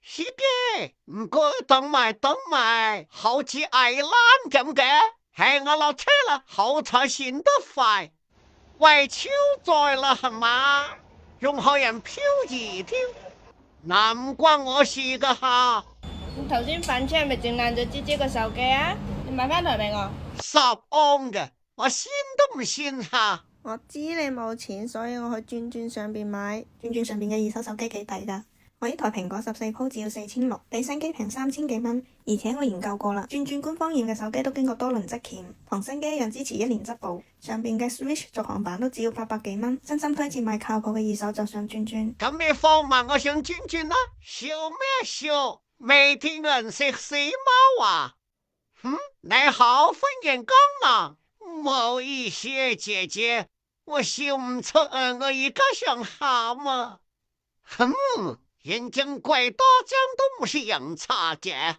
是嘅，唔該，等埋，好似矮欄咁嘅，係我落車啦，好彩閃得快，喂，超載啦係嘛？仲害人漂移添，嗱唔關我事噶吓。你頭先反車係咪整爛咗姐姐個手機啊？你買翻台俾我。10安嘅，我先都唔信下。我知你冇錢，所以我去轉轉上邊買。轉轉上邊嘅二手手機幾抵噶？我呢台蘋果14 Pro 只要4600，比新機平3000幾蚊。而且我研究過啦，轉轉官方驗嘅手機都經過多輪質檢，同新機一樣支持1年質保。上邊嘅 Switch 續航版都只要800幾蚊。真心推薦買靠譜嘅二手，就上轉轉。咁你放埋我上轉轉啦，笑咩笑？未聽人食死貓啊！你好，歡迎光臨。唔好意思，姐姐，我笑唔出啊，我而家想喊啊。眼睛怪大，這樣都不是人差嘅。